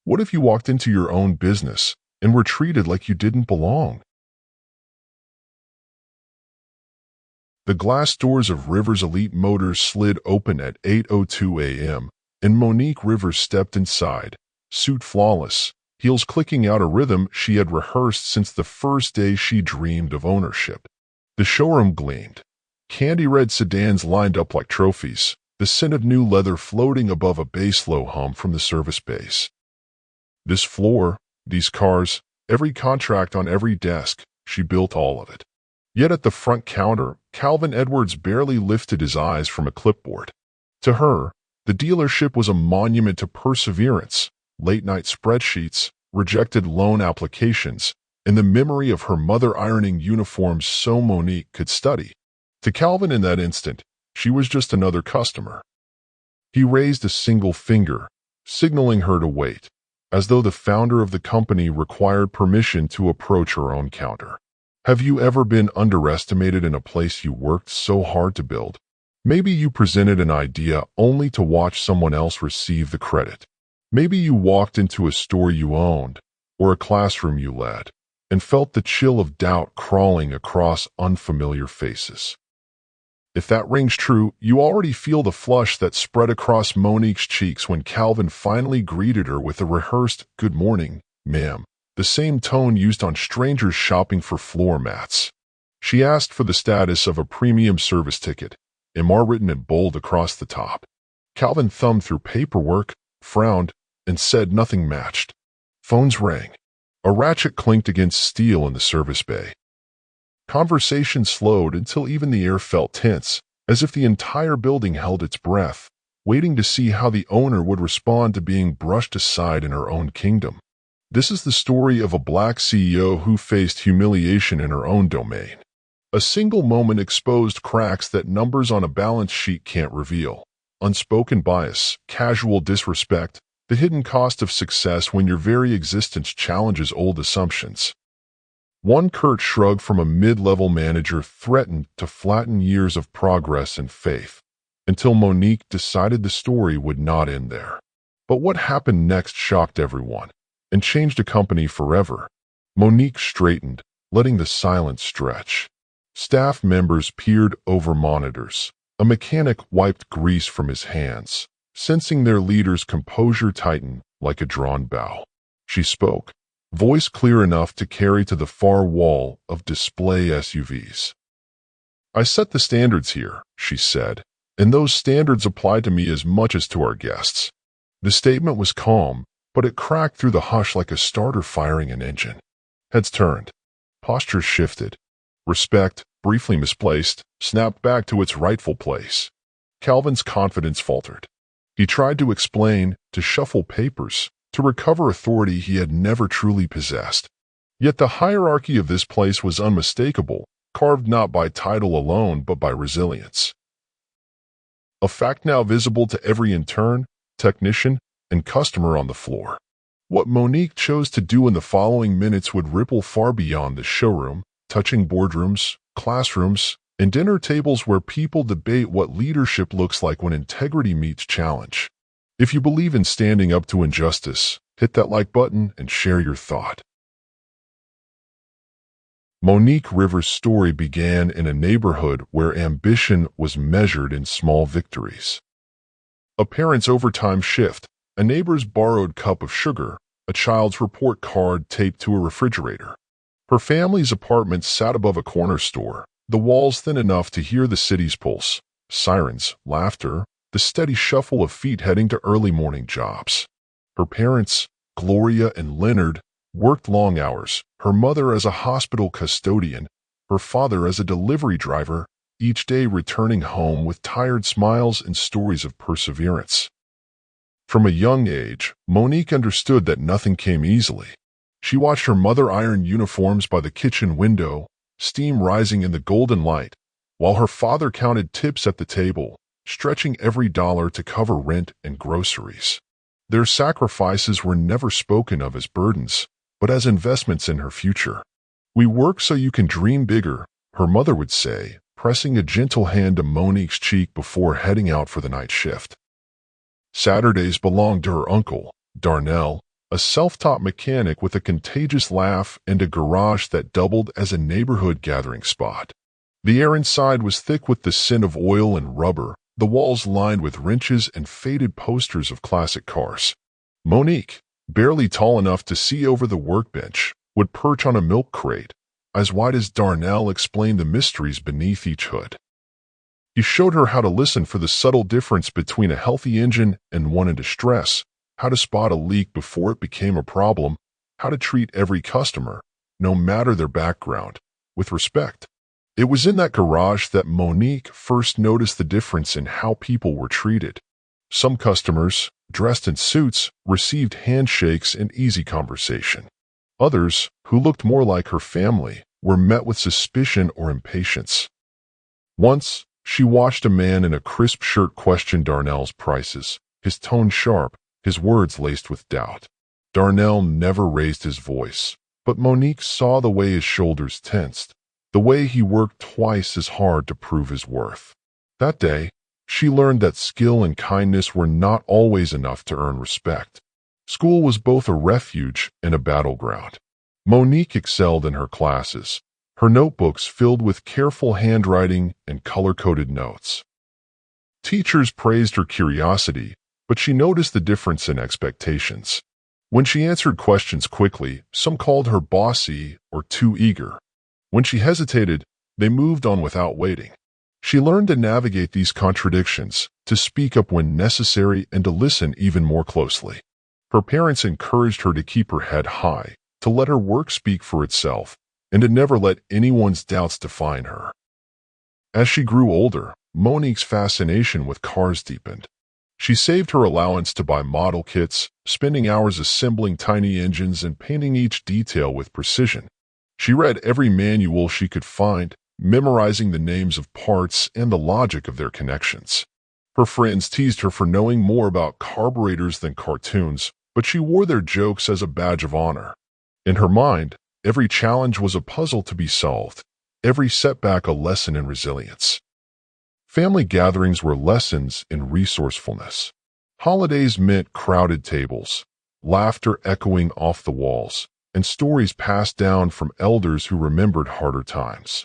What if you walked into your own business and were treated like you didn't belong? The glass doors of Rivers Elite Motors slid open at 8:02 a.m., and Monique Rivers stepped inside, suit flawless, heels clicking out a rhythm she had rehearsed since the first day she dreamed of ownership. The showroom gleamed. Candy-red sedans lined up like trophies, the scent of new leather floating above a bass-low hum from the service bays. This floor, these cars, every contract on every desk, she built all of it. Yet at the front counter, Calvin Edwards barely lifted his eyes from a clipboard. To her, the dealership was a monument to perseverance, late-night spreadsheets, rejected loan applications, and the memory of her mother ironing uniforms so Monique could study. To Calvin in that instant, she was just another customer. He raised a single finger, signaling her to wait, as though the founder of the company required permission to approach her own counter. Have you ever been underestimated in a place you worked so hard to build? Maybe you presented an idea only to watch someone else receive the credit. Maybe you walked into a store you owned, or a classroom you led, and felt the chill of doubt crawling across unfamiliar faces. If that rings true, you already feel the flush that spread across Monique's cheeks when Calvin finally greeted her with a rehearsed, "Good morning, ma'am," the same tone used on strangers shopping for floor mats. She asked for the status of a premium service ticket, MR written in bold across the top. Calvin thumbed through paperwork, frowned, and said nothing matched. Phones rang. A ratchet clinked against steel in the service bay. Conversation slowed until even the air felt tense, as if the entire building held its breath, waiting to see how the owner would respond to being brushed aside in her own kingdom. This is the story of a black CEO who faced humiliation in her own domain. A single moment exposed cracks that numbers on a balance sheet can't reveal. Unspoken bias, casual disrespect, the hidden cost of success when your very existence challenges old assumptions. One curt shrug from a mid-level manager threatened to flatten years of progress and faith, until Monique decided the story would not end there. But what happened next shocked everyone, and changed a company forever. Monique straightened, letting the silence stretch. Staff members peered over monitors. A mechanic wiped grease from his hands, sensing their leader's composure tighten like a drawn bow. She spoke, voice clear enough to carry to the far wall of display SUVs. "I set the standards here," she said, "and those standards apply to me as much as to our guests." The statement was calm, but it cracked through the hush like a starter firing an engine. Heads turned. Postures shifted. Respect, briefly misplaced, snapped back to its rightful place. Calvin's confidence faltered. He tried to explain, to shuffle papers, to recover authority he had never truly possessed. Yet the hierarchy of this place was unmistakable, carved not by title alone but by resilience. A fact now visible to every intern, technician, and customer on the floor. What Monique chose to do in the following minutes would ripple far beyond the showroom, touching boardrooms, classrooms, and dinner tables where people debate what leadership looks like when integrity meets challenge. If you believe in standing up to injustice, hit that like button and share your thought. Monique Rivers' story began in a neighborhood where ambition was measured in small victories. A parent's overtime shift, a neighbor's borrowed cup of sugar, a child's report card taped to a refrigerator. Her family's apartment sat above a corner store, the walls thin enough to hear the city's pulse, sirens, laughter, the steady shuffle of feet heading to early morning jobs. Her parents, Gloria and Leonard, worked long hours, her mother as a hospital custodian, her father as a delivery driver, each day returning home with tired smiles and stories of perseverance. From a young age, Monique understood that nothing came easily. She watched her mother iron uniforms by the kitchen window, steam rising in the golden light, while her father counted tips at the table, stretching every dollar to cover rent and groceries. Their sacrifices were never spoken of as burdens, but as investments in her future. "We work so you can dream bigger," her mother would say, pressing a gentle hand to Monique's cheek before heading out for the night shift. Saturdays belonged to her uncle, Darnell, a self-taught mechanic with a contagious laugh and a garage that doubled as a neighborhood gathering spot. The air inside was thick with the scent of oil and rubber, the walls lined with wrenches and faded posters of classic cars. Monique, barely tall enough to see over the workbench, would perch on a milk crate, as wide as Darnell explained the mysteries beneath each hood. He showed her how to listen for the subtle difference between a healthy engine and one in distress, how to spot a leak before it became a problem, how to treat every customer, no matter their background, with respect. It was in that garage that Monique first noticed the difference in how people were treated. Some customers, dressed in suits, received handshakes and easy conversation. Others, who looked more like her family, were met with suspicion or impatience. Once, she watched a man in a crisp shirt question Darnell's prices, his tone sharp, his words laced with doubt. Darnell never raised his voice, but Monique saw the way his shoulders tensed, the way he worked twice as hard to prove his worth. That day, she learned that skill and kindness were not always enough to earn respect. School was both a refuge and a battleground. Monique excelled in her classes, her notebooks filled with careful handwriting and color-coded notes. Teachers praised her curiosity, but she noticed the difference in expectations. When she answered questions quickly, some called her bossy or too eager. When she hesitated, they moved on without waiting. She learned to navigate these contradictions, to speak up when necessary and to listen even more closely. Her parents encouraged her to keep her head high, to let her work speak for itself, and to never let anyone's doubts define her. As she grew older, Monique's fascination with cars deepened. She saved her allowance to buy model kits, spending hours assembling tiny engines and painting each detail with precision. She read every manual she could find, memorizing the names of parts and the logic of their connections. Her friends teased her for knowing more about carburetors than cartoons, but she wore their jokes as a badge of honor. In her mind, every challenge was a puzzle to be solved, every setback a lesson in resilience. Family gatherings were lessons in resourcefulness. Holidays meant crowded tables, laughter echoing off the walls, and stories passed down from elders who remembered harder times.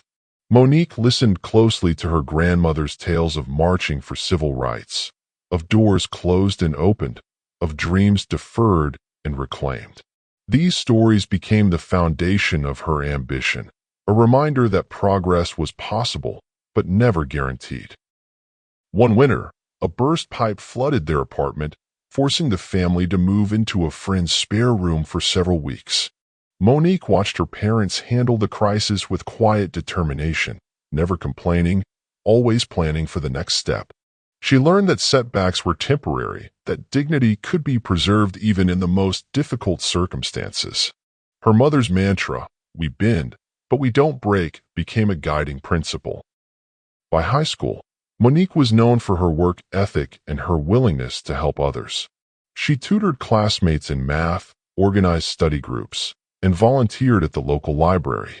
Monique listened closely to her grandmother's tales of marching for civil rights, of doors closed and opened, of dreams deferred and reclaimed. These stories became the foundation of her ambition, a reminder that progress was possible, but never guaranteed. One winter, a burst pipe flooded their apartment, forcing the family to move into a friend's spare room for several weeks. Monique watched her parents handle the crisis with quiet determination, never complaining, always planning for the next step. She learned that setbacks were temporary, that dignity could be preserved even in the most difficult circumstances. Her mother's mantra, "We bend, but we don't break," became a guiding principle. By high school, Monique was known for her work ethic and her willingness to help others. She tutored classmates in math, organized study groups, and volunteered at the local library.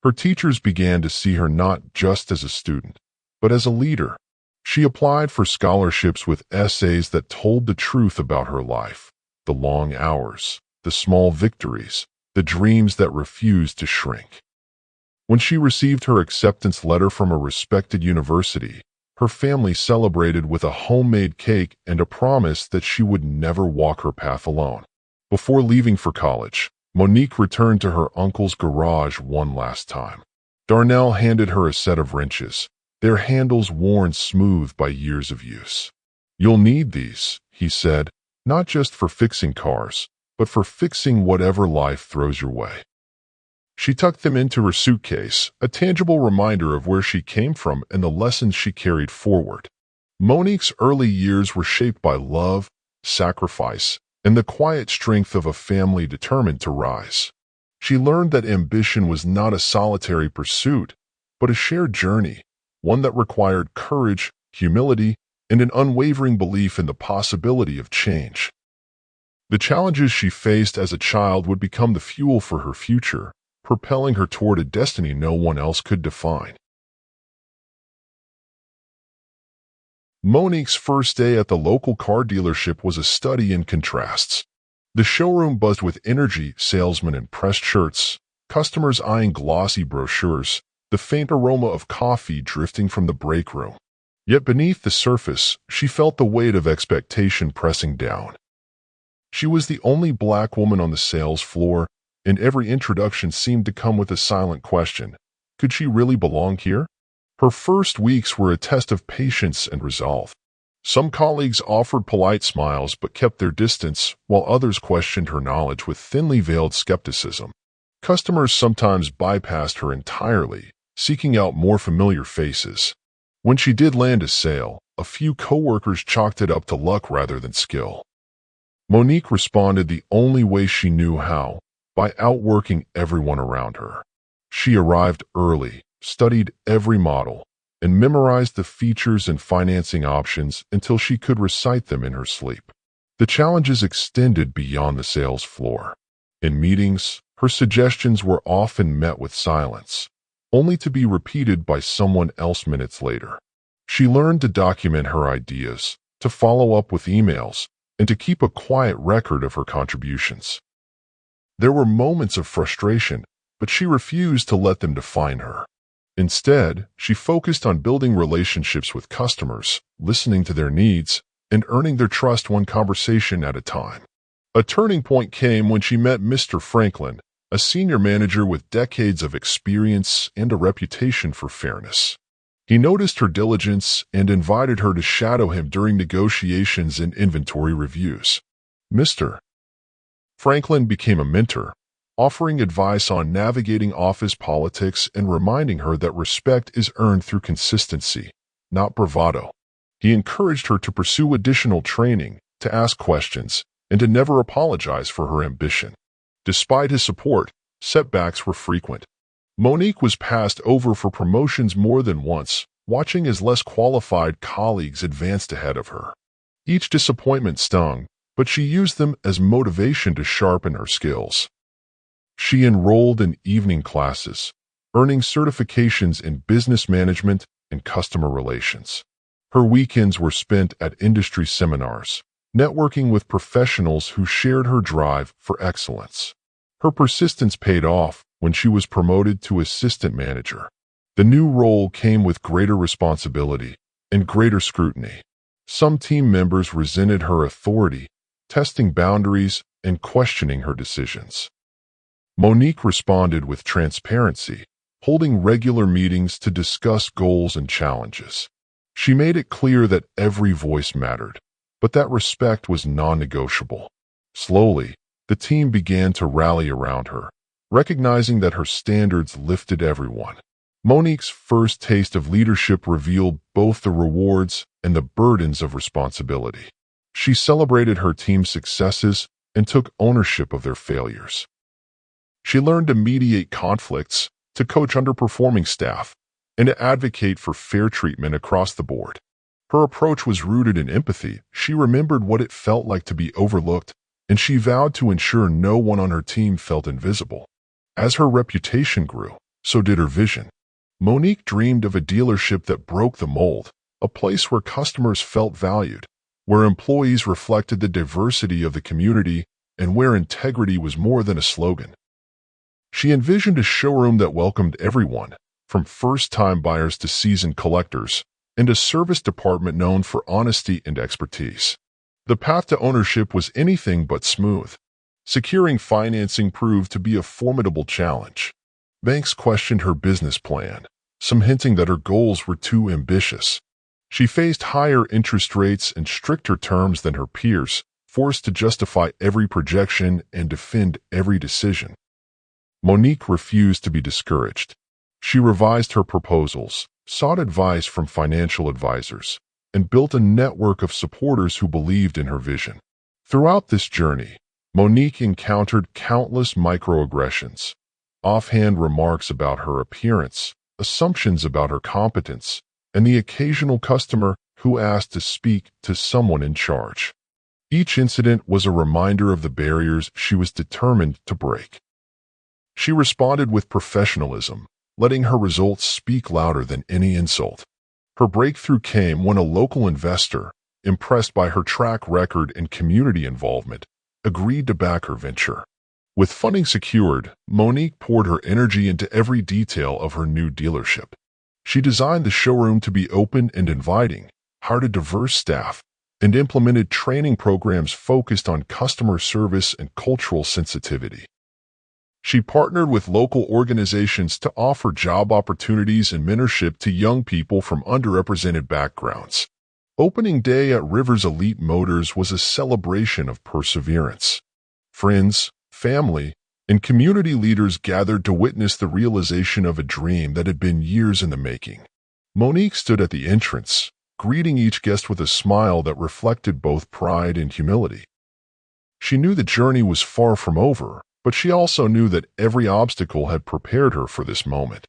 Her teachers began to see her not just as a student, but as a leader. She applied for scholarships with essays that told the truth about her life, the long hours, the small victories, the dreams that refused to shrink. When she received her acceptance letter from a respected university, her family celebrated with a homemade cake and a promise that she would never walk her path alone. Before leaving for college, Monique returned to her uncle's garage one last time. Darnell handed her a set of wrenches, their handles worn smooth by years of use. "You'll need these," he said, "not just for fixing cars, but for fixing whatever life throws your way." She tucked them into her suitcase, a tangible reminder of where she came from and the lessons she carried forward. Monique's early years were shaped by love, sacrifice, and the quiet strength of a family determined to rise. She learned that ambition was not a solitary pursuit, but a shared journey, one that required courage, humility, and an unwavering belief in the possibility of change. The challenges she faced as a child would become the fuel for her future, propelling her toward a destiny no one else could define. Monique's first day at the local car dealership was a study in contrasts. The showroom buzzed with energy, salesmen in pressed shirts, customers eyeing glossy brochures, the faint aroma of coffee drifting from the break room. Yet beneath the surface, she felt the weight of expectation pressing down. She was the only black woman on the sales floor, and every introduction seemed to come with a silent question. Could she really belong here? Her first weeks were a test of patience and resolve. Some colleagues offered polite smiles but kept their distance, while others questioned her knowledge with thinly veiled skepticism. Customers sometimes bypassed her entirely, seeking out more familiar faces. When she did land a sale, a few coworkers chalked it up to luck rather than skill. Monique responded the only way she knew how, by outworking everyone around her. She arrived early, studied every model, and memorized the features and financing options until she could recite them in her sleep. The challenges extended beyond the sales floor. In meetings, her suggestions were often met with silence, only to be repeated by someone else minutes later. She learned to document her ideas, to follow up with emails, and to keep a quiet record of her contributions. There were moments of frustration, but she refused to let them define her. Instead, she focused on building relationships with customers, listening to their needs, and earning their trust one conversation at a time. A turning point came when she met Mr. Franklin, a senior manager with decades of experience and a reputation for fairness. He noticed her diligence and invited her to shadow him during negotiations and inventory reviews. Mr. Franklin became a mentor, offering advice on navigating office politics and reminding her that respect is earned through consistency, not bravado. He encouraged her to pursue additional training, to ask questions, and to never apologize for her ambition. Despite his support, setbacks were frequent. Monique was passed over for promotions more than once, watching as less qualified colleagues advanced ahead of her. Each disappointment stung, but she used them as motivation to sharpen her skills. She enrolled in evening classes, earning certifications in business management and customer relations. Her weekends were spent at industry seminars, networking with professionals who shared her drive for excellence. Her persistence paid off when she was promoted to assistant manager. The new role came with greater responsibility and greater scrutiny. Some team members resented her authority, testing boundaries and questioning her decisions. Monique responded with transparency, holding regular meetings to discuss goals and challenges. She made it clear that every voice mattered, but that respect was non-negotiable. Slowly, the team began to rally around her, recognizing that her standards lifted everyone. Monique's first taste of leadership revealed both the rewards and the burdens of responsibility. She celebrated her team's successes and took ownership of their failures. She learned to mediate conflicts, to coach underperforming staff, and to advocate for fair treatment across the board. Her approach was rooted in empathy. She remembered what it felt like to be overlooked, and she vowed to ensure no one on her team felt invisible. As her reputation grew, so did her vision. Monique dreamed of a dealership that broke the mold, a place where customers felt valued, where employees reflected the diversity of the community, and where integrity was more than a slogan. She envisioned a showroom that welcomed everyone, from first-time buyers to seasoned collectors, and a service department known for honesty and expertise. The path to ownership was anything but smooth. Securing financing proved to be a formidable challenge. Banks questioned her business plan, some hinting that her goals were too ambitious. She faced higher interest rates and stricter terms than her peers, forced to justify every projection and defend every decision. Monique refused to be discouraged. She revised her proposals, sought advice from financial advisors, and built a network of supporters who believed in her vision. Throughout this journey, Monique encountered countless microaggressions, offhand remarks about her appearance, assumptions about her competence, and the occasional customer who asked to speak to someone in charge. Each incident was a reminder of the barriers she was determined to break. She responded with professionalism, letting her results speak louder than any insult. Her breakthrough came when a local investor, impressed by her track record and community involvement, agreed to back her venture. With funding secured, Monique poured her energy into every detail of her new dealership. She designed the showroom to be open and inviting, hired a diverse staff, and implemented training programs focused on customer service and cultural sensitivity. She partnered with local organizations to offer job opportunities and mentorship to young people from underrepresented backgrounds. Opening day at Rivers Elite Motors was a celebration of perseverance. Friends, family, and community leaders gathered to witness the realization of a dream that had been years in the making. Monique stood at the entrance, greeting each guest with a smile that reflected both pride and humility. She knew the journey was far from over, but she also knew that every obstacle had prepared her for this moment.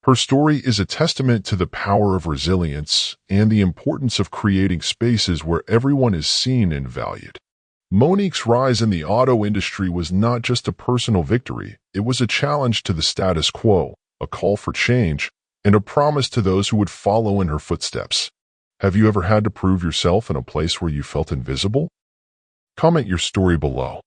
Her story is a testament to the power of resilience and the importance of creating spaces where everyone is seen and valued. Monique's rise in the auto industry was not just a personal victory, it was a challenge to the status quo, a call for change, and a promise to those who would follow in her footsteps. Have you ever had to prove yourself in a place where you felt invisible? Comment your story below.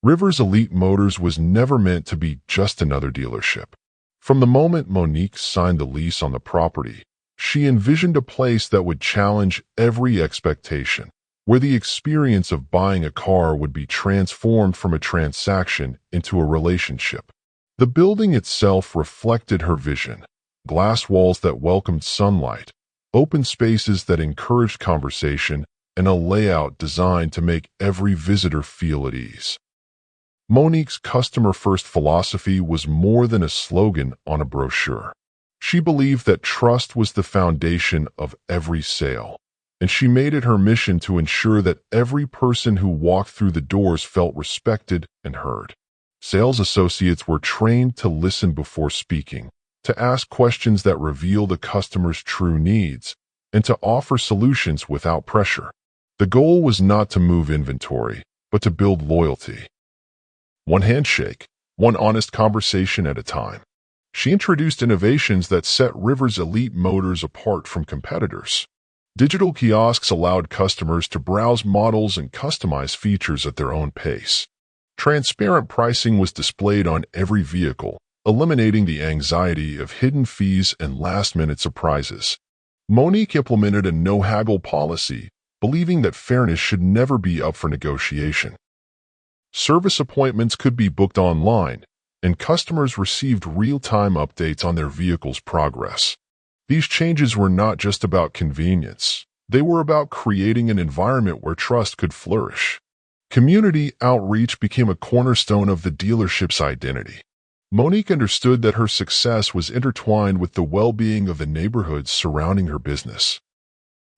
Rivers Elite Motors was never meant to be just another dealership. From the moment Monique signed the lease on the property, she envisioned a place that would challenge every expectation, where the experience of buying a car would be transformed from a transaction into a relationship. The building itself reflected her vision: glass walls that welcomed sunlight, open spaces that encouraged conversation, and a layout designed to make every visitor feel at ease. Monique's customer-first philosophy was more than a slogan on a brochure. She believed that trust was the foundation of every sale, and she made it her mission to ensure that every person who walked through the doors felt respected and heard. Sales associates were trained to listen before speaking, to ask questions that reveal the customer's true needs, and to offer solutions without pressure. The goal was not to move inventory, but to build loyalty. One handshake, one honest conversation at a time. She introduced innovations that set Rivers Elite Motors apart from competitors. Digital kiosks allowed customers to browse models and customize features at their own pace. Transparent pricing was displayed on every vehicle, eliminating the anxiety of hidden fees and last-minute surprises. Monique implemented a no-haggle policy, believing that fairness should never be up for negotiation. Service appointments could be booked online, and customers received real-time updates on their vehicle's progress. These changes were not just about convenience. They were about creating an environment where trust could flourish. Community outreach became a cornerstone of the dealership's identity. Monique understood that her success was intertwined with the well-being of the neighborhoods surrounding her business.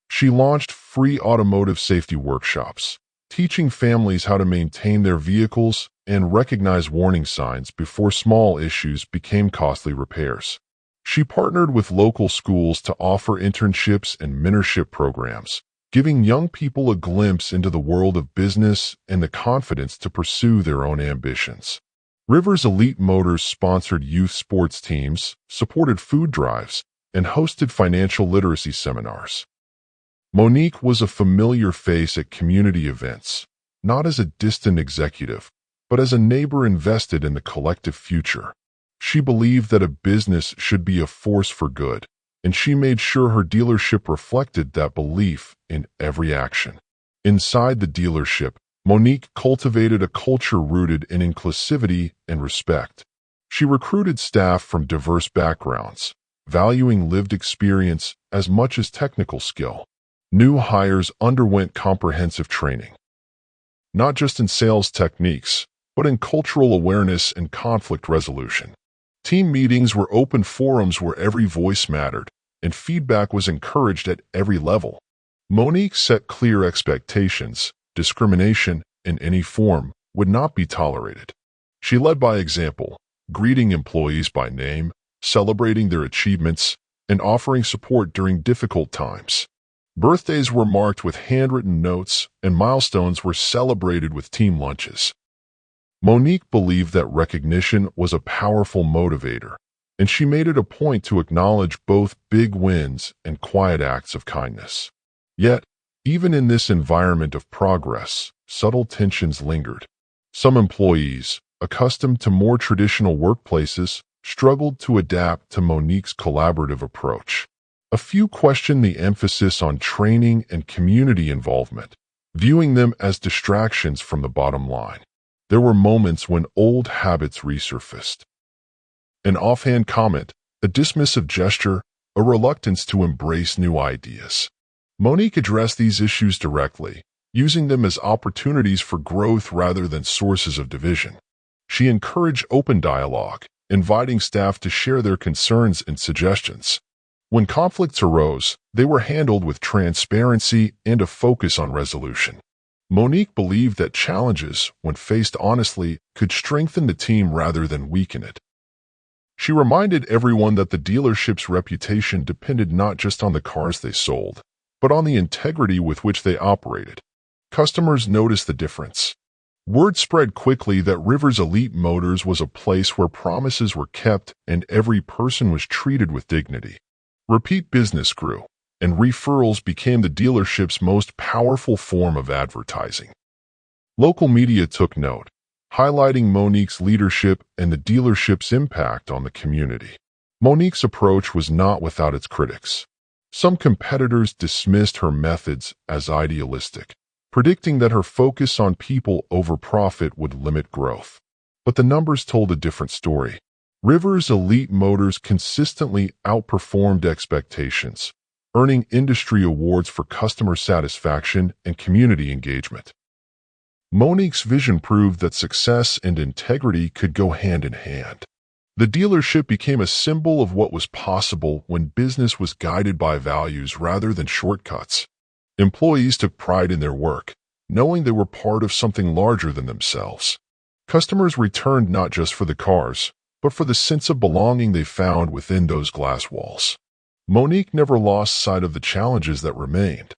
She launched free automotive safety workshops, teaching families how to maintain their vehicles and recognize warning signs before small issues became costly repairs. She partnered with local schools to offer internships and mentorship programs, giving young people a glimpse into the world of business and the confidence to pursue their own ambitions. Rivers Elite Motors sponsored youth sports teams, supported food drives, and hosted financial literacy seminars. Monique was a familiar face at community events, not as a distant executive, but as a neighbor invested in the collective future. She believed that a business should be a force for good, and she made sure her dealership reflected that belief in every action. Inside the dealership, Monique cultivated a culture rooted in inclusivity and respect. She recruited staff from diverse backgrounds, valuing lived experience as much as technical skill. New hires underwent comprehensive training, not just in sales techniques, but in cultural awareness and conflict resolution. Team meetings were open forums where every voice mattered, and feedback was encouraged at every level. Monique set clear expectations. Discrimination, in any form, would not be tolerated. She led by example, greeting employees by name, celebrating their achievements, and offering support during difficult times. Birthdays were marked with handwritten notes, and milestones were celebrated with team lunches. Monique believed that recognition was a powerful motivator, and she made it a point to acknowledge both big wins and quiet acts of kindness. Yet, Even in this environment of progress, subtle tensions lingered. Some employees, accustomed to more traditional workplaces, struggled to adapt to Monique's collaborative approach. A few questioned the emphasis on training and community involvement, viewing them as distractions from the bottom line. There were moments when old habits resurfaced. An offhand comment, a dismissive gesture, a reluctance to embrace new ideas. Monique addressed these issues directly, using them as opportunities for growth rather than sources of division. She encouraged open dialogue, inviting staff to share their concerns and suggestions. When conflicts arose, they were handled with transparency and a focus on resolution. Monique believed that challenges, when faced honestly, could strengthen the team rather than weaken it. She reminded everyone that the dealership's reputation depended not just on the cars they sold, but on the integrity with which they operated. Customers noticed the difference. Word spread quickly that Rivers Elite Motors was a place where promises were kept and every person was treated with dignity. Repeat business grew, and referrals became the dealership's most powerful form of advertising. Local media took note, highlighting Monique's leadership and the dealership's impact on the community. Monique's approach was not without its critics. Some competitors dismissed her methods as idealistic, predicting that her focus on people over profit would limit growth. But the numbers told a different story. Rivers Elite Motors consistently outperformed expectations, earning industry awards for customer satisfaction and community engagement. Monique's vision proved that success and integrity could go hand in hand. The dealership became a symbol of what was possible when business was guided by values rather than shortcuts. Employees took pride in their work, knowing they were part of something larger than themselves. Customers returned not just for the cars, but for the sense of belonging they found within those glass walls. Monique never lost sight of the challenges that remained.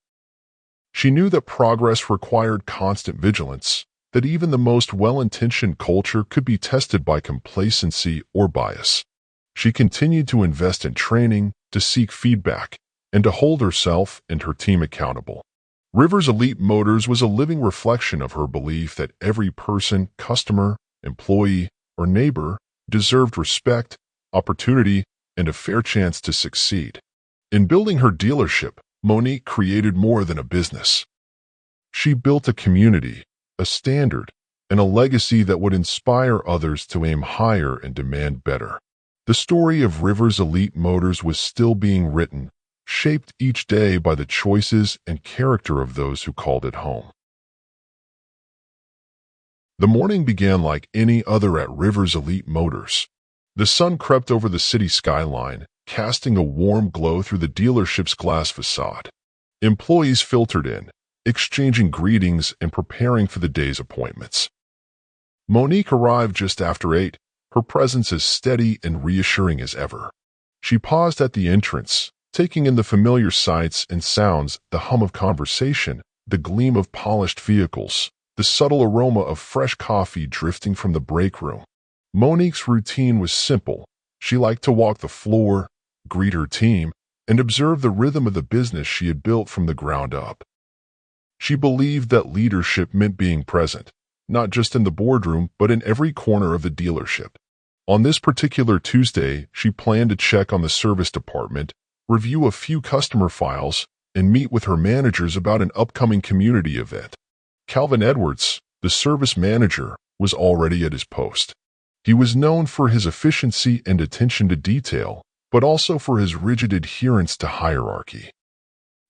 She knew that progress required constant vigilance, that even the most well-intentioned culture could be tested by complacency or bias. She continued to invest in training, to seek feedback, and to hold herself and her team accountable. Rivers Elite Motors was a living reflection of her belief that every person, customer, employee, or neighbor deserved respect, opportunity, and a fair chance to succeed. In building her dealership, Monique created more than a business. She built a community, a standard, and a legacy that would inspire others to aim higher and demand better. The story of Rivers Elite Motors was still being written, shaped each day by the choices and character of those who called it home. The morning began like any other at Rivers Elite Motors. The sun crept over the city skyline, casting a warm glow through the dealership's glass facade. Employees filtered in, exchanging greetings and preparing for the day's appointments. Monique arrived just after 8, her presence as steady and reassuring as ever. She paused at the entrance, taking in the familiar sights and sounds, the hum of conversation, the gleam of polished vehicles, the subtle aroma of fresh coffee drifting from the break room. Monique's routine was simple. She liked to walk the floor, greet her team, and observe the rhythm of the business she had built from the ground up. She believed that leadership meant being present, not just in the boardroom, but in every corner of the dealership. On this particular Tuesday, she planned to check on the service department, review a few customer files, and meet with her managers about an upcoming community event. Calvin Edwards, the service manager, was already at his post. He was known for his efficiency and attention to detail, but also for his rigid adherence to hierarchy.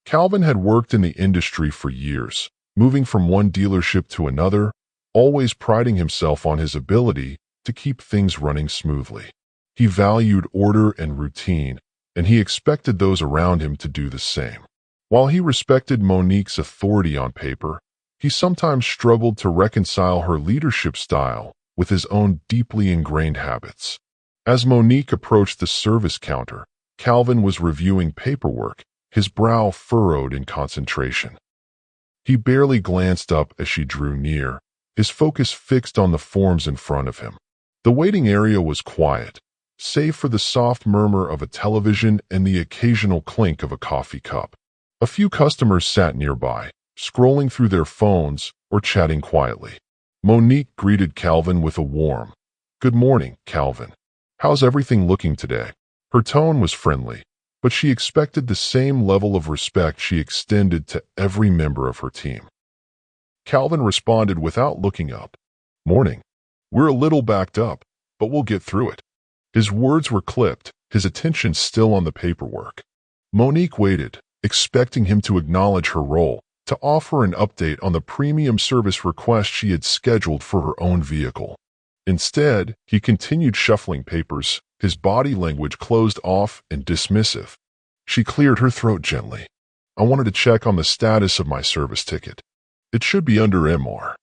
Calvin had worked in the industry for years, moving from one dealership to another, always priding himself on his ability to keep things running smoothly. He valued order and routine, and he expected those around him to do the same. While he respected Monique's authority on paper, he sometimes struggled to reconcile her leadership style with his own deeply ingrained habits. As Monique approached the service counter, Calvin was reviewing paperwork, his brow furrowed in concentration. He barely glanced up as she drew near, his focus fixed on the forms in front of him. The waiting area was quiet, save for the soft murmur of a television and the occasional clink of a coffee cup. A few customers sat nearby, scrolling through their phones or chatting quietly. Monique greeted Calvin with a warm, "Good morning, Calvin. How's everything looking today?" Her tone was friendly, but she expected the same level of respect she extended to every member of her team. Calvin responded without looking up. "Morning. We're a little backed up, but we'll get through it." His words were clipped, his attention still on the paperwork. Monique waited, expecting him to acknowledge her role, to offer an update on the premium service request she had scheduled for her own vehicle. Instead, he continued shuffling papers, his body language closed off and dismissive. She cleared her throat gently. "I wanted to check on the status of my service ticket. It should be under MR.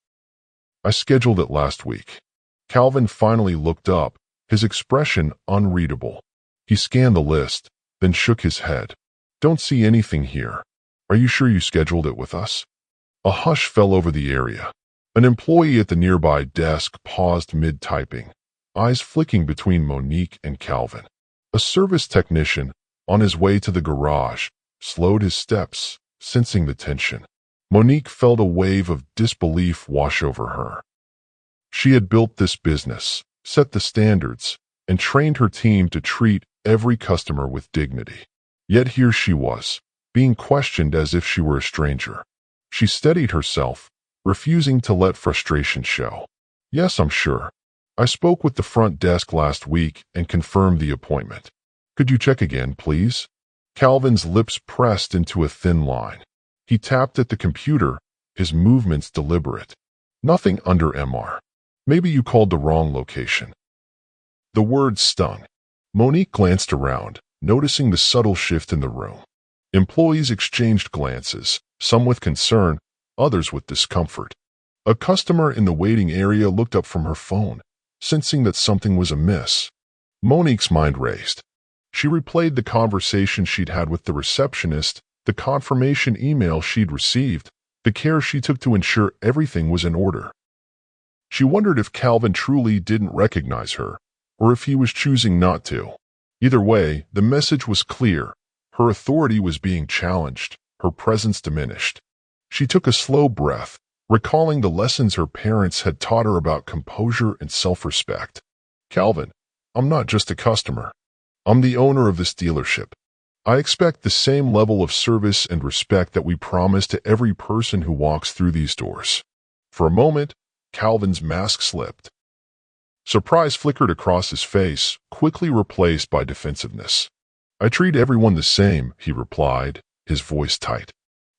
I scheduled it last week." Calvin finally looked up, his expression unreadable. He scanned the list, then shook his head. "Don't see anything here. Are you sure you scheduled it with us?" A hush fell over the area. An employee at the nearby desk paused mid-typing, eyes flicking between Monique and Calvin. A service technician, on his way to the garage, slowed his steps, sensing the tension. Monique felt a wave of disbelief wash over her. She had built this business, set the standards, and trained her team to treat every customer with dignity. Yet here she was, being questioned as if she were a stranger. She steadied herself, refusing to let frustration show. "Yes, I'm sure. I spoke with the front desk last week and confirmed the appointment. Could you check again, please?" Calvin's lips pressed into a thin line. He tapped at the computer, his movements deliberate. "Nothing under MR. Maybe you called the wrong location." The words stung. Monique glanced around, noticing the subtle shift in the room. Employees exchanged glances, some with concern, others with discomfort. A customer in the waiting area looked up from her phone, sensing that something was amiss. Monique's mind raced. She replayed the conversation she'd had with the receptionist, the confirmation email she'd received, the care she took to ensure everything was in order. She wondered if Calvin truly didn't recognize her, or if he was choosing not to. Either way, the message was clear. Her authority was being challenged, her presence diminished. She took a slow breath, recalling the lessons her parents had taught her about composure and self-respect. "Calvin, I'm not just a customer. I'm the owner of this dealership. I expect the same level of service and respect that we promise to every person who walks through these doors." For a moment, Calvin's mask slipped. Surprise flickered across his face, quickly replaced by defensiveness. "I treat everyone the same," he replied, his voice tight.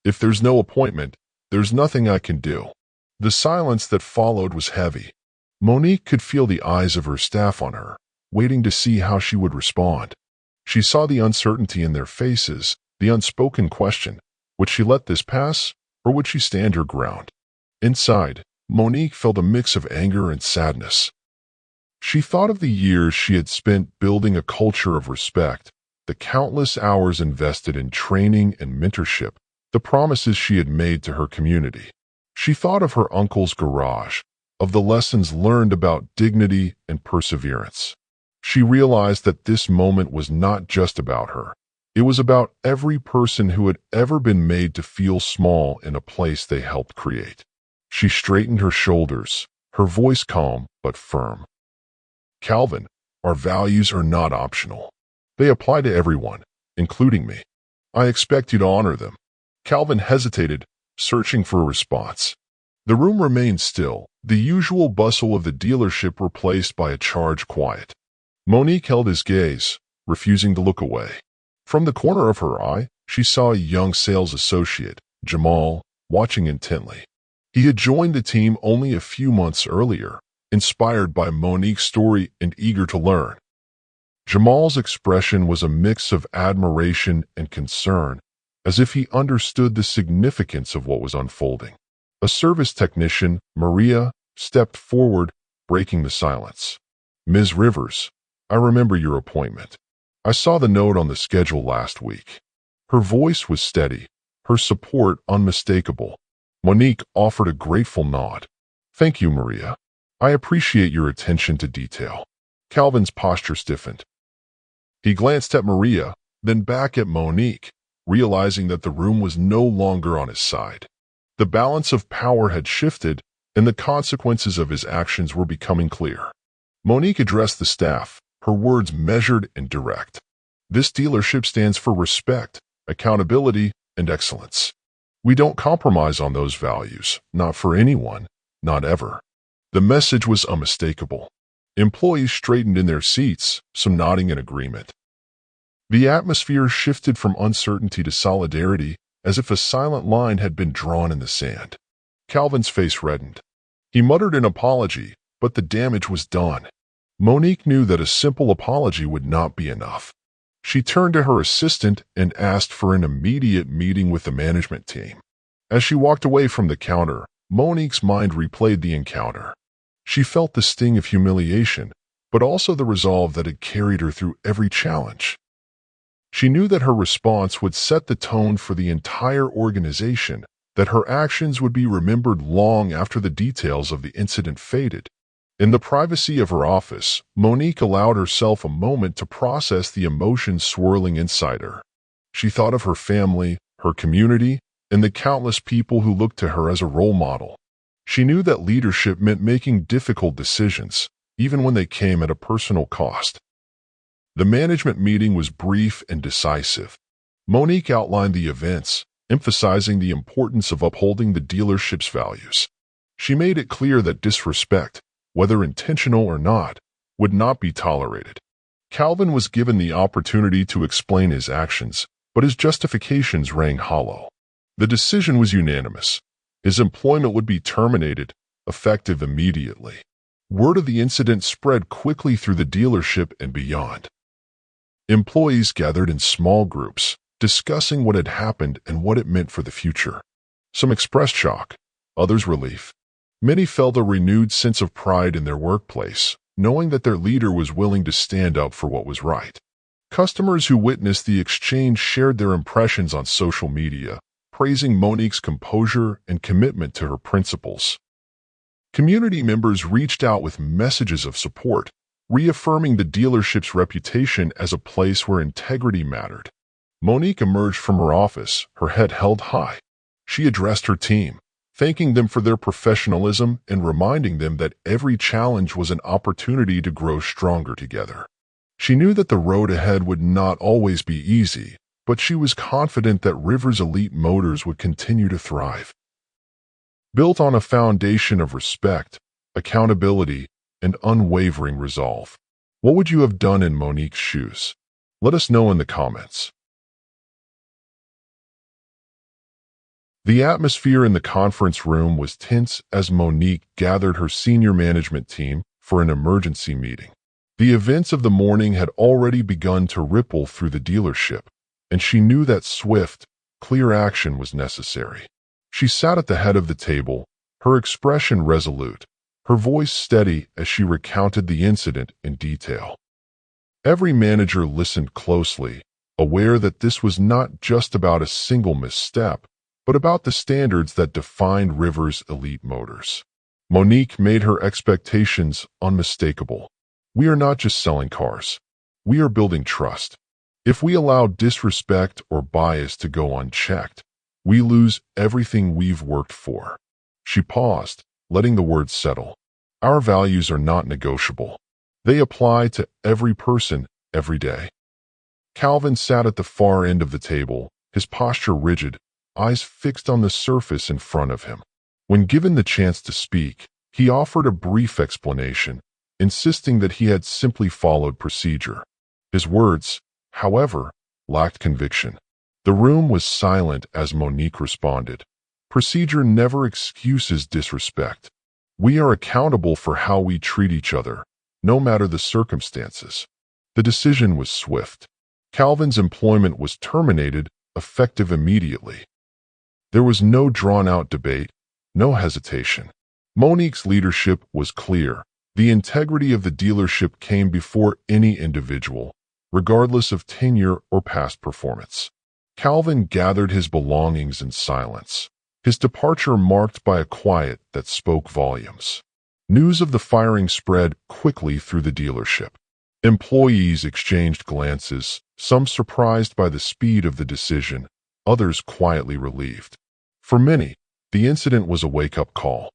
"If there's no appointment, there's nothing I can do." The silence that followed was heavy. Monique could feel the eyes of her staff on her, waiting to see how she would respond. She saw the uncertainty in their faces, the unspoken question, would she let this pass, or would she stand her ground? Inside, Monique felt a mix of anger and sadness. She thought of the years she had spent building a culture of respect, the countless hours invested in training and mentorship, the promises she had made to her community. She thought of her uncle's garage, of the lessons learned about dignity and perseverance. She realized that this moment was not just about her. It was about every person who had ever been made to feel small in a place they helped create. She straightened her shoulders, her voice calm but firm. "Calvin, our values are not optional. They apply to everyone, including me. I expect you to honor them." Calvin hesitated, searching for a response. The room remained still, the usual bustle of the dealership replaced by a charged quiet. Monique held his gaze, refusing to look away. From the corner of her eye, she saw a young sales associate, Jamal, watching intently. He had joined the team only a few months earlier, inspired by Monique's story and eager to learn. Jamal's expression was a mix of admiration and concern, as if he understood the significance of what was unfolding. A service technician, Maria, stepped forward, breaking the silence. "Ms. Rivers, I remember your appointment. I saw the note on the schedule last week." Her voice was steady, her support unmistakable. Monique offered a grateful nod. "Thank you, Maria. I appreciate your attention to detail." Calvin's posture stiffened. He glanced at Maria, then back at Monique, realizing that the room was no longer on his side. The balance of power had shifted, and the consequences of his actions were becoming clear. Monique addressed the staff, her words measured and direct. This dealership stands for respect, accountability, and excellence. We don't compromise on those values, not for anyone, not ever. The message was unmistakable. Employees straightened in their seats, some nodding in agreement. The atmosphere shifted from uncertainty to solidarity, as if a silent line had been drawn in the sand. Calvin's face reddened. He muttered an apology, but the damage was done. Monique knew that a simple apology would not be enough. She turned to her assistant and asked for an immediate meeting with the management team. As she walked away from the counter, Monique's mind replayed the encounter. She felt the sting of humiliation, but also the resolve that had carried her through every challenge. She knew that her response would set the tone for the entire organization, that her actions would be remembered long after the details of the incident faded. In the privacy of her office, Monique allowed herself a moment to process the emotions swirling inside her. She thought of her family, her community, and the countless people who looked to her as a role model. She knew that leadership meant making difficult decisions, even when they came at a personal cost. The management meeting was brief and decisive. Monique outlined the events, emphasizing the importance of upholding the dealership's values. She made it clear that disrespect, whether intentional or not, would not be tolerated. Calvin was given the opportunity to explain his actions, but his justifications rang hollow. The decision was unanimous. His employment would be terminated, effective immediately. Word of the incident spread quickly through the dealership and beyond. Employees gathered in small groups, discussing what had happened and what it meant for the future. Some expressed shock, others relief. Many felt a renewed sense of pride in their workplace, knowing that their leader was willing to stand up for what was right. Customers who witnessed the exchange shared their impressions on social media, praising Monique's composure and commitment to her principles. Community members reached out with messages of support, reaffirming the dealership's reputation as a place where integrity mattered. Monique emerged from her office, her head held high. She addressed her team, thanking them for their professionalism and reminding them that every challenge was an opportunity to grow stronger together. She knew that the road ahead would not always be easy, but she was confident that Rivers Elite Motors would continue to thrive. Built on a foundation of respect, accountability, and unwavering resolve. What would you have done in Monique's shoes? Let us know in the comments. The atmosphere in the conference room was tense as Monique gathered her senior management team for an emergency meeting. The events of the morning had already begun to ripple through the dealership, and she knew that swift, clear action was necessary. She sat at the head of the table, her expression resolute, her voice steady as she recounted the incident in detail. Every manager listened closely, aware that this was not just about a single misstep, but about the standards that defined Rivers Elite Motors. Monique made her expectations unmistakable. We are not just selling cars. We are building trust. If we allow disrespect or bias to go unchecked, we lose everything we've worked for. She paused, letting the words settle. Our values are not negotiable. They apply to every person, every day. Calvin sat at the far end of the table, his posture rigid, eyes fixed on the surface in front of him. When given the chance to speak, he offered a brief explanation, insisting that he had simply followed procedure. His words, however, lacked conviction. The room was silent as Monique responded. Procedure never excuses disrespect. We are accountable for how we treat each other, no matter the circumstances. The decision was swift. Calvin's employment was terminated, effective immediately. There was no drawn-out debate, no hesitation. Monique's leadership was clear. The integrity of the dealership came before any individual, regardless of tenure or past performance. Calvin gathered his belongings in silence, his departure marked by a quiet that spoke volumes. News of the firing spread quickly through the dealership. Employees exchanged glances, some surprised by the speed of the decision, others quietly relieved. For many, the incident was a wake-up call.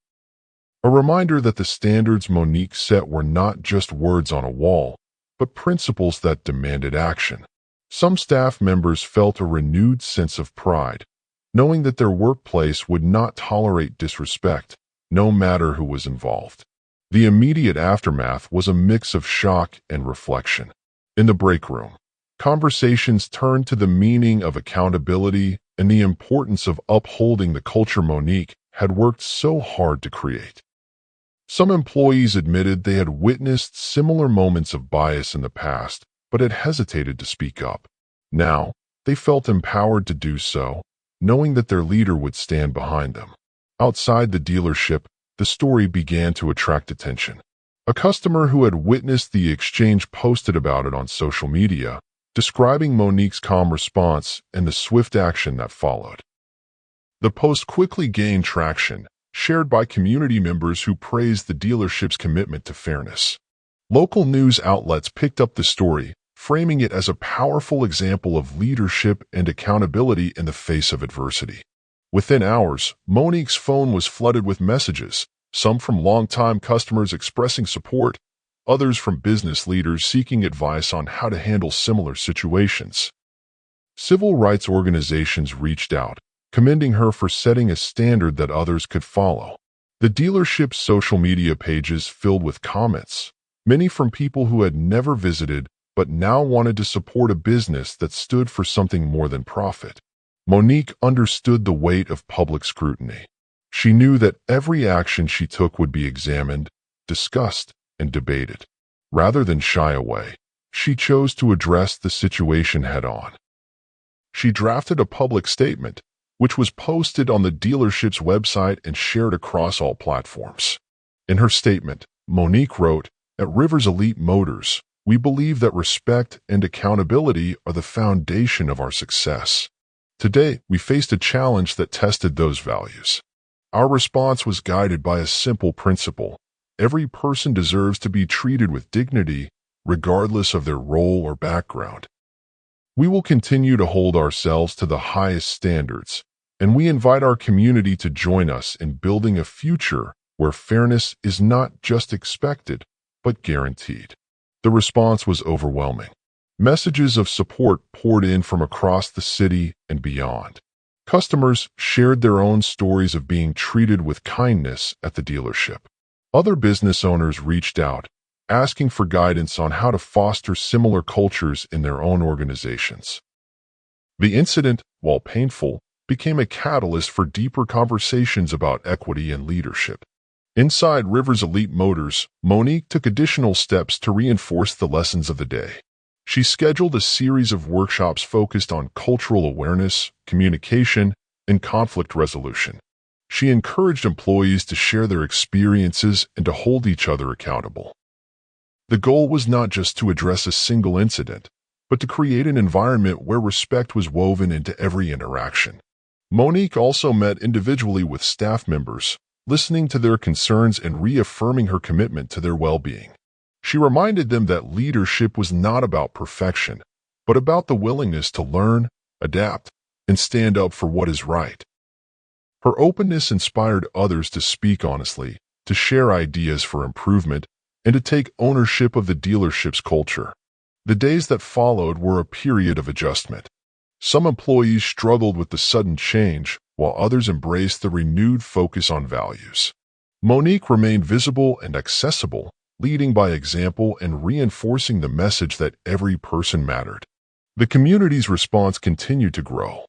A reminder that the standards Monique set were not just words on a wall, but principles that demanded action. Some staff members felt a renewed sense of pride, knowing that their workplace would not tolerate disrespect, no matter who was involved. The immediate aftermath was a mix of shock and reflection. In the break room, conversations turned to the meaning of accountability and the importance of upholding the culture Monique had worked so hard to create. Some employees admitted they had witnessed similar moments of bias in the past, but had hesitated to speak up. Now, they felt empowered to do so, knowing that their leader would stand behind them. Outside the dealership, the story began to attract attention. A customer who had witnessed the exchange posted about it on social media, describing Monique's calm response and the swift action that followed. The post quickly gained traction, shared by community members who praised the dealership's commitment to fairness. Local news outlets picked up the story, framing it as a powerful example of leadership and accountability in the face of adversity. Within hours, Monique's phone was flooded with messages, some from longtime customers expressing support, others from business leaders seeking advice on how to handle similar situations. Civil rights organizations reached out, commending her for setting a standard that others could follow. The dealership's social media pages filled with comments, many from people who had never visited but now wanted to support a business that stood for something more than profit. Monique understood the weight of public scrutiny. She knew that every action she took would be examined, discussed, and debated. Rather than shy away, she chose to address the situation head-on. She drafted a public statement, which was posted on the dealership's website and shared across all platforms. In her statement, Monique wrote, "At Rivers Elite Motors, we believe that respect and accountability are the foundation of our success. Today, we faced a challenge that tested those values. Our response was guided by a simple principle. Every person deserves to be treated with dignity, regardless of their role or background. We will continue to hold ourselves to the highest standards, and we invite our community to join us in building a future where fairness is not just expected, but guaranteed." The response was overwhelming. Messages of support poured in from across the city and beyond. Customers shared their own stories of being treated with kindness at the dealership. Other business owners reached out, asking for guidance on how to foster similar cultures in their own organizations. The incident, while painful, became a catalyst for deeper conversations about equity and leadership. Inside Rivers Elite Motors, Monique took additional steps to reinforce the lessons of the day. She scheduled a series of workshops focused on cultural awareness, communication, and conflict resolution. She encouraged employees to share their experiences and to hold each other accountable. The goal was not just to address a single incident, but to create an environment where respect was woven into every interaction. Monique also met individually with staff members, listening to their concerns and reaffirming her commitment to their well-being. She reminded them that leadership was not about perfection, but about the willingness to learn, adapt, and stand up for what is right. Her openness inspired others to speak honestly, to share ideas for improvement, and to take ownership of the dealership's culture. The days that followed were a period of adjustment. Some employees struggled with the sudden change, while others embraced the renewed focus on values. Monique remained visible and accessible, leading by example and reinforcing the message that every person mattered. The community's response continued to grow.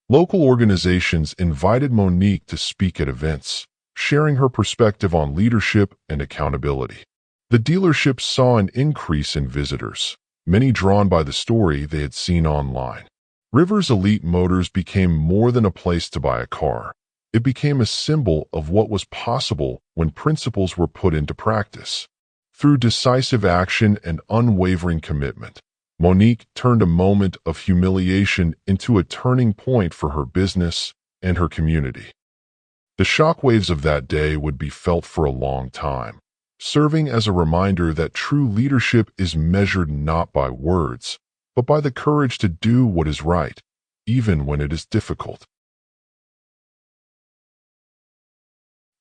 Local organizations invited Monique to speak at events, sharing her perspective on leadership and accountability. The dealership saw an increase in visitors, many drawn by the story they had seen online. Rivers Elite Motors became more than a place to buy a car. It became a symbol of what was possible when principles were put into practice. Through decisive action and unwavering commitment, Monique turned a moment of humiliation into a turning point for her business and her community. The shockwaves of that day would be felt for a long time, serving as a reminder that true leadership is measured not by words, but by the courage to do what is right, even when it is difficult.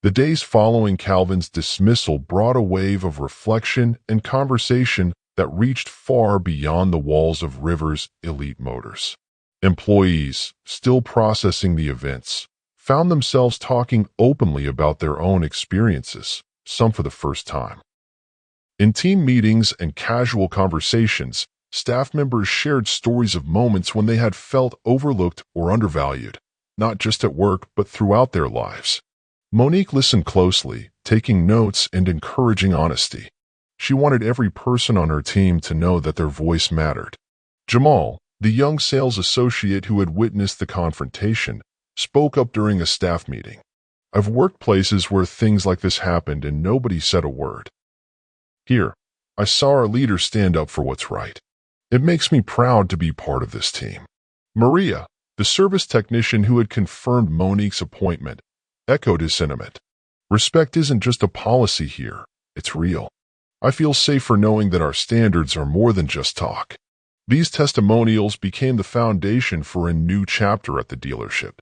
The days following Calvin's dismissal brought a wave of reflection and conversation that reached far beyond the walls of Rivers Elite Motors. Employees, still processing the events, found themselves talking openly about their own experiences, some for the first time. In team meetings and casual conversations, staff members shared stories of moments when they had felt overlooked or undervalued, not just at work but throughout their lives. Monique listened closely, taking notes and encouraging honesty. She wanted every person on her team to know that their voice mattered. Jamal, the young sales associate who had witnessed the confrontation, spoke up during a staff meeting. "I've worked places where things like this happened and nobody said a word. Here, I saw our leaders stand up for what's right. It makes me proud to be part of this team." Maria, the service technician who had confirmed Monique's appointment, echoed his sentiment. "Respect isn't just a policy here, it's real. I feel safer knowing that our standards are more than just talk." These testimonials became the foundation for a new chapter at the dealership.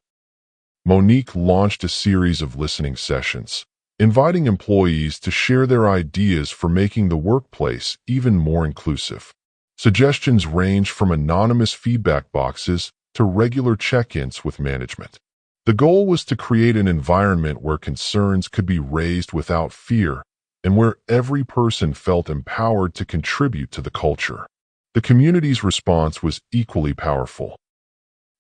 Monique launched a series of listening sessions, inviting employees to share their ideas for making the workplace even more inclusive. Suggestions ranged from anonymous feedback boxes to regular check-ins with management. The goal was to create an environment where concerns could be raised without fear and where every person felt empowered to contribute to the culture. The community's response was equally powerful.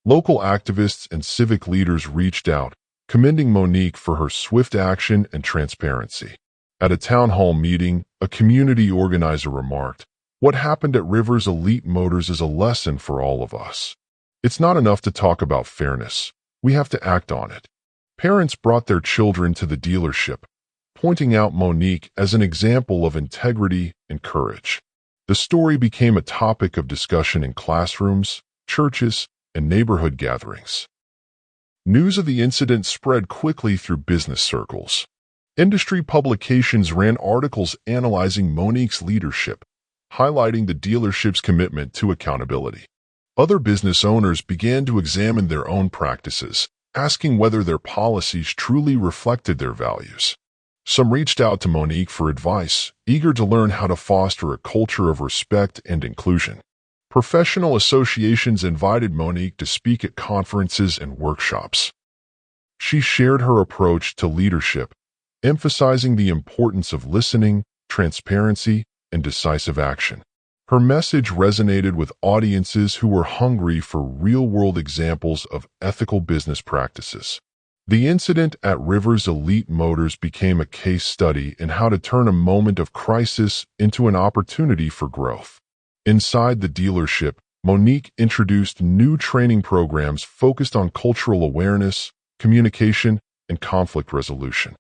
Local activists and civic leaders reached out, commending Monique for her swift action and transparency. At a town hall meeting, a community organizer remarked, "What happened at Rivers Elite Motors is a lesson for all of us. It's not enough to talk about fairness. We have to act on it." Parents brought their children to the dealership, pointing out Monique as an example of integrity and courage. The story became a topic of discussion in classrooms, churches, and neighborhood gatherings. News of the incident spread quickly through business circles. Industry publications ran articles analyzing Monique's leadership, highlighting the dealership's commitment to accountability. Other business owners began to examine their own practices, asking whether their policies truly reflected their values. Some reached out to Monique for advice, eager to learn how to foster a culture of respect and inclusion. Professional associations invited Monique to speak at conferences and workshops. She shared her approach to leadership, emphasizing the importance of listening, transparency, and decisive action. Her message resonated with audiences who were hungry for real-world examples of ethical business practices. The incident at Rivers Elite Motors became a case study in how to turn a moment of crisis into an opportunity for growth. Inside the dealership, Monique introduced new training programs focused on cultural awareness, communication, and conflict resolution.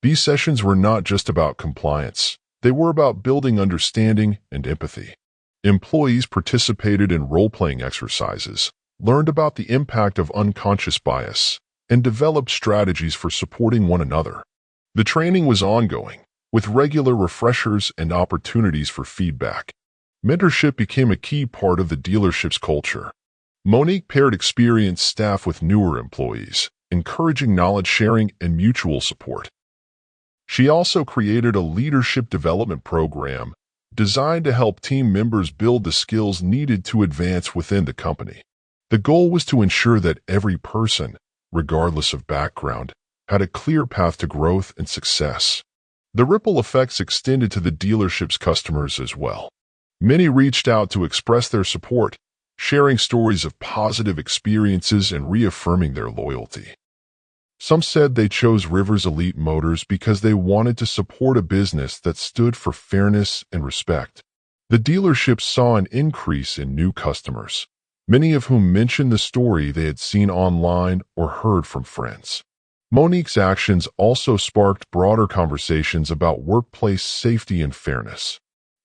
These sessions were not just about compliance. They were about building understanding and empathy. Employees participated in role-playing exercises, learned about the impact of unconscious bias, and developed strategies for supporting one another. The training was ongoing, with regular refreshers and opportunities for feedback. Mentorship became a key part of the dealership's culture. Monique paired experienced staff with newer employees, encouraging knowledge sharing and mutual support. She also created a leadership development program designed to help team members build the skills needed to advance within the company. The goal was to ensure that every person, regardless of background, had a clear path to growth and success. The ripple effects extended to the dealership's customers as well. Many reached out to express their support, sharing stories of positive experiences and reaffirming their loyalty. Some said they chose Rivers Elite Motors because they wanted to support a business that stood for fairness and respect. The dealership saw an increase in new customers, many of whom mentioned the story they had seen online or heard from friends. Monique's actions also sparked broader conversations about workplace safety and fairness.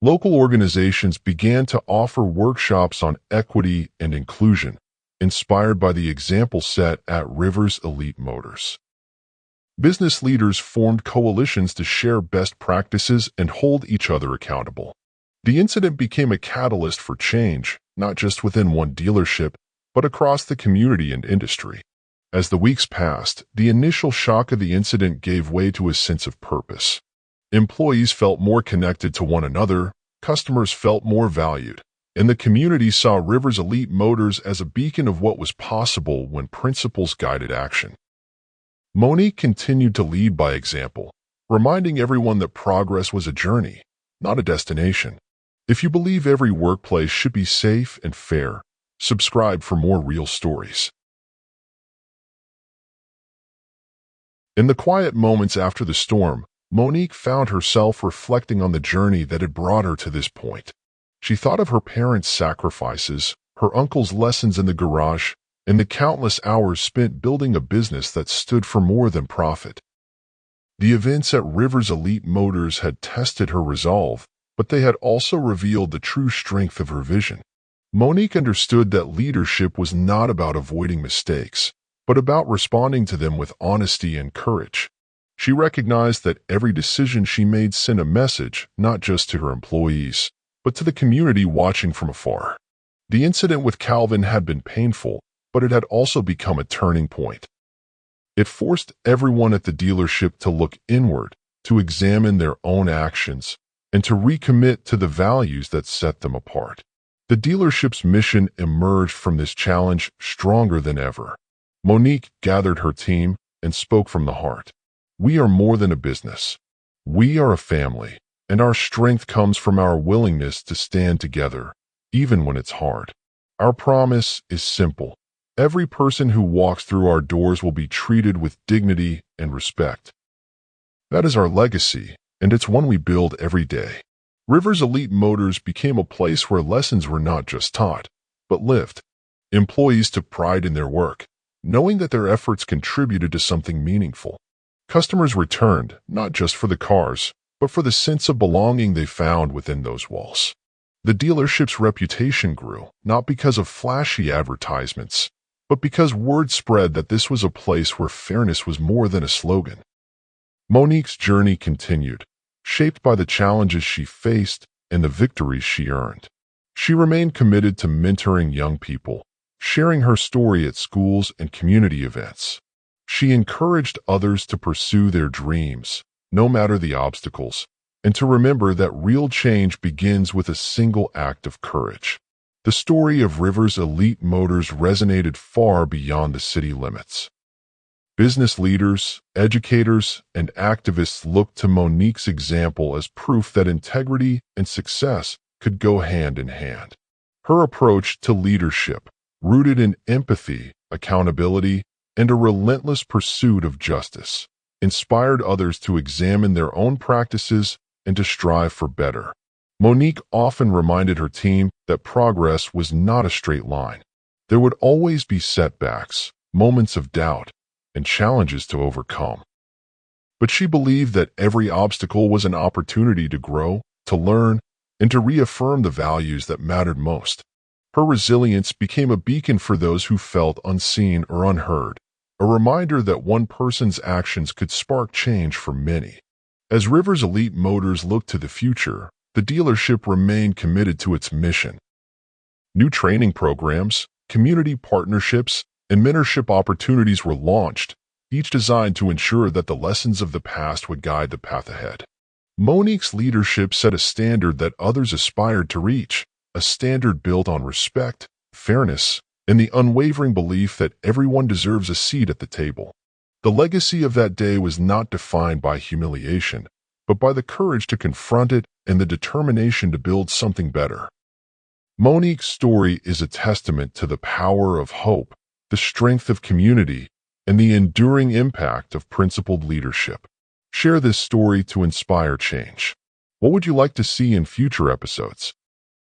Local organizations began to offer workshops on equity and inclusion, inspired by the example set at Rivers Elite Motors. Business leaders formed coalitions to share best practices and hold each other accountable. The incident became a catalyst for change, not just within one dealership, but across the community and industry. As the weeks passed, the initial shock of the incident gave way to a sense of purpose. Employees felt more connected to one another, customers felt more valued, and the community saw Rivers Elite Motors as a beacon of what was possible when principles guided action. Monique continued to lead by example, reminding everyone that progress was a journey, not a destination. If you believe every workplace should be safe and fair, subscribe for more real stories. In the quiet moments after the storm, Monique found herself reflecting on the journey that had brought her to this point. She thought of her parents' sacrifices, her uncle's lessons in the garage, and the countless hours spent building a business that stood for more than profit. The events at Rivers Elite Motors had tested her resolve, but they had also revealed the true strength of her vision. Monique understood that leadership was not about avoiding mistakes, but about responding to them with honesty and courage. She recognized that every decision she made sent a message, not just to her employees, but to the community watching from afar. The incident with Calvin had been painful, but it had also become a turning point. It forced everyone at the dealership to look inward, to examine their own actions, and to recommit to the values that set them apart. The dealership's mission emerged from this challenge stronger than ever. Monique gathered her team and spoke from the heart. We are more than a business. We are a family, and our strength comes from our willingness to stand together, even when it's hard. Our promise is simple. Every person who walks through our doors will be treated with dignity and respect. That is our legacy, and it's one we build every day. Rivers Elite Motors became a place where lessons were not just taught, but lived. Employees took pride in their work, knowing that their efforts contributed to something meaningful. Customers returned, not just for the cars, but for the sense of belonging they found within those walls. The dealership's reputation grew, not because of flashy advertisements, but because word spread that this was a place where fairness was more than a slogan. Monique's journey continued, shaped by the challenges she faced and the victories she earned. She remained committed to mentoring young people, sharing her story at schools and community events. She encouraged others to pursue their dreams, no matter the obstacles, and to remember that real change begins with a single act of courage. The story of Rivers Elite Motors resonated far beyond the city limits. Business leaders, educators, and activists looked to Monique's example as proof that integrity and success could go hand in hand. Her approach to leadership, rooted in empathy, accountability, and a relentless pursuit of justice, inspired others to examine their own practices and to strive for better. Monique often reminded her team that progress was not a straight line. There would always be setbacks, moments of doubt, and challenges to overcome. But she believed that every obstacle was an opportunity to grow, to learn, and to reaffirm the values that mattered most. Her resilience became a beacon for those who felt unseen or unheard, a reminder that one person's actions could spark change for many. As Rivers Elite Motors looked to the future, the dealership remained committed to its mission. New training programs, community partnerships, and mentorship opportunities were launched, each designed to ensure that the lessons of the past would guide the path ahead. Monique's leadership set a standard that others aspired to reach, a standard built on respect, fairness, and the unwavering belief that everyone deserves a seat at the table. The legacy of that day was not defined by humiliation, but by the courage to confront it and the determination to build something better. Monique's story is a testament to the power of hope, the strength of community, and the enduring impact of principled leadership. Share this story to inspire change. What would you like to see in future episodes?